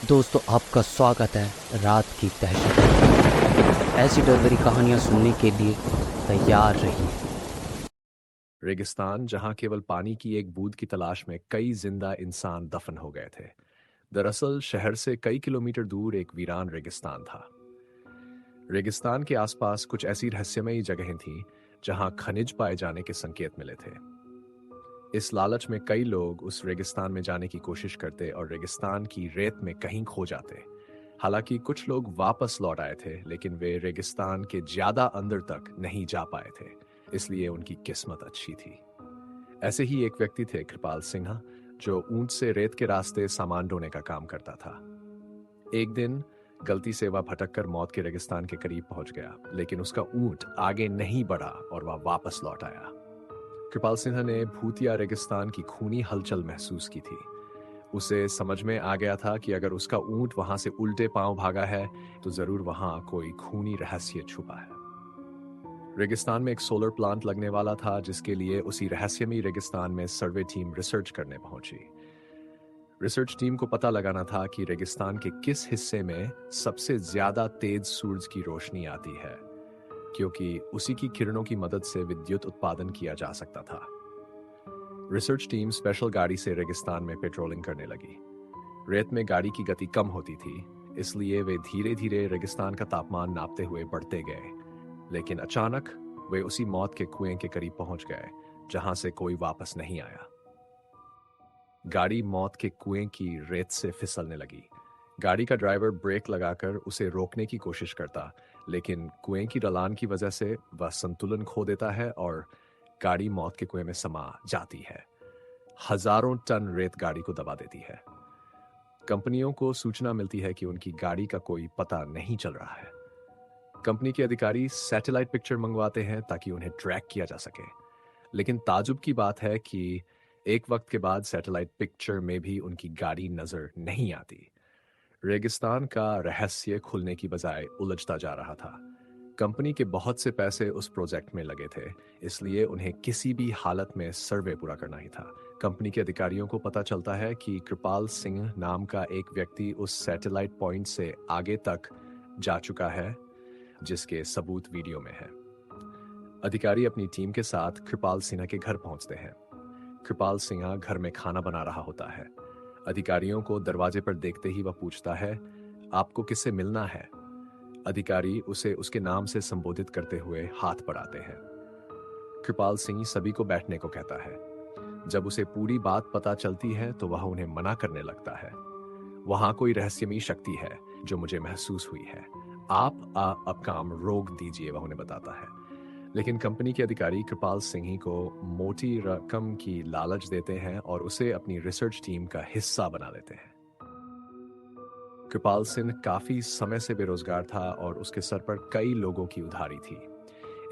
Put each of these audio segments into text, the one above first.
दोस्तों, आपका स्वागत है रात की दहशत में। ऐसी डर भरी कहानियां सुनने के लिए तैयार रहिए। रेगिस्तान जहां केवल पानी की एक बूंद की तलाश में कई जिंदा इंसान दफन हो गए थे। दरअसल शहर से कई किलोमीटर दूर एक वीरान रेगिस्तान था। रेगिस्तान के आसपास कुछ ऐसी रहस्यमयी जगहें थीं जहां खनिज पाए जाने के संकेत मिले थे। इस लालच में कई लोग उस रेगिस्तान में जाने की कोशिश करते और रेगिस्तान की रेत में कहीं खो जाते। हालांकि कुछ लोग वापस लौट आए थे, लेकिन वे रेगिस्तान के ज्यादा अंदर तक नहीं जा पाए थे, इसलिए उनकी किस्मत अच्छी थी। ऐसे ही एक व्यक्ति थे कृपाल सिन्हा, जो ऊंट से रेत के रास्ते सामान ढोने का काम करता था। एक दिन गलती से वह भटक कर मौत के रेगिस्तान के करीब पहुंच गया, लेकिन उसका ऊंट आगे नहीं बढ़ा और वह वापस लौट आया। कृपाल सिन्हा ने भूतिया रेगिस्तान की खूनी हलचल महसूस की थी। उसे समझ में आ गया था कि अगर उसका ऊंट वहां से उल्टे पांव भागा है, तो जरूर वहां कोई खूनी रहस्य छुपा है। रेगिस्तान में एक सोलर प्लांट लगने वाला था, जिसके लिए उसी रहस्यमयी रेगिस्तान में सर्वे टीम रिसर्च करने पहुंची। रिसर्च टीम को पता लगाना था कि रेगिस्तान के किस हिस्से में सबसे ज्यादा तेज सूरज की रोशनी आती है, क्योंकि उसी की किरणों की मदद से विद्युत उत्पादन किया जा सकता था। रिसर्च टीम स्पेशल गाड़ी से रेगिस्तान में पेट्रोलिंग करने लगी। रेत में गाड़ी की गति कम होती थी, इसलिए वे धीरे धीरे रेगिस्तान का तापमान नापते हुए बढ़ते गए। लेकिन अचानक वे उसी मौत के कुएं के करीब पहुंच गए, जहां से कोई वापस नहीं आया। गाड़ी मौत के कुएं की रेत से फिसलने लगी। गाड़ी का ड्राइवर ब्रेक लगाकर उसे रोकने की कोशिश करता, लेकिन कुएं की ढलान की वजह से वह संतुलन खो देता है और गाड़ी मौत के कुएं में समा जाती है। हजारों टन रेत गाड़ी को दबा देती है। कंपनियों को सूचना मिलती है कि उनकी गाड़ी का कोई पता नहीं चल रहा है। कंपनी के अधिकारी सैटेलाइट पिक्चर मंगवाते हैं ताकि उन्हें ट्रैक किया जा सके। लेकिन ताजुब की बात है कि एक वक्त के बाद सैटेलाइट पिक्चर में भी उनकी गाड़ी नजर नहीं आती। रेगिस्तान का रहस्य खुलने की बजाय उलझता जा रहा था। कंपनी के बहुत से पैसे उस प्रोजेक्ट में लगे थे, इसलिए उन्हें किसी भी हालत में सर्वे पूरा करना ही था। कंपनी के अधिकारियों को पता चलता है कि कृपाल सिंह नाम का एक व्यक्ति उस सैटेलाइट पॉइंट से आगे तक जा चुका है, जिसके सबूत वीडियो में है। अधिकारी अपनी टीम के साथ कृपाल सिन्हा के घर पहुंचते हैं। कृपाल सिन्हा घर में खाना बना रहा होता है। अधिकारियों को दरवाजे पर देखते ही वह पूछता है, आपको किससे मिलना है? अधिकारी उसे उसके नाम से संबोधित करते हुए हाथ बढ़ाते हैं। कृपाल सिंह सभी को बैठने को कहता है। जब उसे पूरी बात पता चलती है तो वह उन्हें मना करने लगता है। वहां कोई रहस्यमयी शक्ति है जो मुझे महसूस हुई है। आप अब काम रोक दीजिए, वह उन्हें बताता है। लेकिन कंपनी के अधिकारी कृपाल सिंह ही को मोटी रकम की लालच देते हैं और उसे अपनी रिसर्च टीम का हिस्सा बना लेते हैं। कृपाल सिंह काफी समय से बेरोजगार था और उसके सर पर कई लोगों की उधारी थी,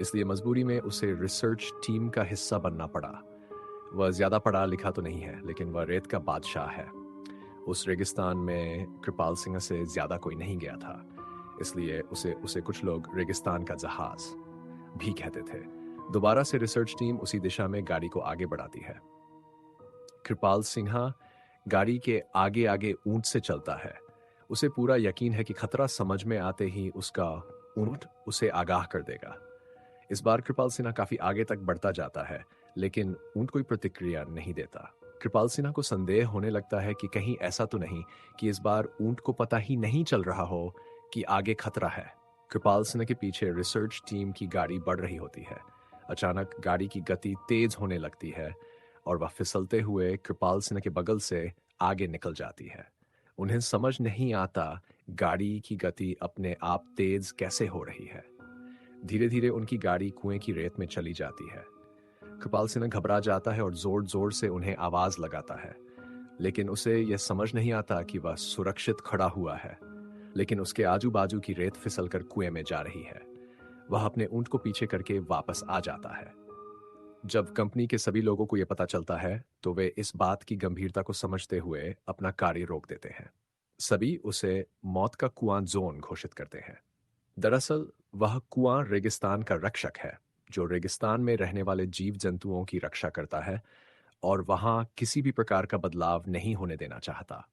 इसलिए मजबूरी में उसे रिसर्च टीम का हिस्सा बनना पड़ा। वह ज्यादा पढ़ा लिखा तो नहीं है, लेकिन वह रेत का बादशाह है। उस रेगिस्तान में कृपाल सिंह से ज्यादा कोई नहीं गया था, इसलिए उसे उसे कुछ लोग रेगिस्तान का जहाज भी कहते थे। दोबारा से रिसर्च टीम उसी दिशा में गाड़ी को आगे बढ़ाती है। कृपाल सिन्हा गाड़ी के आगे आगे ऊंट से चलता है। उसे पूरा यकीन है कि खतरा समझ में आते ही उसका ऊंट उसे आगाह कर देगा। इस बार कृपाल सिन्हा काफी आगे तक बढ़ता जाता है, लेकिन ऊंट कोई प्रतिक्रिया नहीं देता। कृपाल सिन्हा को संदेह होने लगता है कि कहीं ऐसा तो नहीं कि इस बार ऊंट को पता ही नहीं चल रहा हो कि आगे खतरा है। कृपाल सिन्हा के पीछे रिसर्च टीम की गाड़ी बढ़ रही होती है। अचानक गाड़ी की गति तेज होने लगती है और वह फिसलते हुए कृपाल सिन्हा के बगल से आगे निकल जाती है। उन्हें समझ नहीं आता गाड़ी की गति अपने आप तेज कैसे हो रही है। धीरे धीरे उनकी गाड़ी कुएं की रेत में चली जाती है। कृपाल सिन्हा घबरा जाता है और जोर जोर से उन्हें आवाज लगाता है, लेकिन उसे यह समझ नहीं आता कि वह सुरक्षित खड़ा हुआ है, लेकिन उसके आजू बाजू की रेत फिसलकर कुएं में जा रही है। वह अपने ऊंट को पीछे करके वापस आ जाता है। जब कंपनी के सभी लोगों को यह पता चलता है, तो वे इस बात की गंभीरता को समझते हुए अपना कार्य रोक देते हैं। सभी उसे मौत का कुआं जोन घोषित करते हैं। दरअसल वह कुआं रेगिस्तान का रक्षक है, जो रेगिस्तान में रहने वाले जीव जंतुओं की रक्षा करता है और वहां किसी भी प्रकार का बदलाव नहीं होने देना चाहता।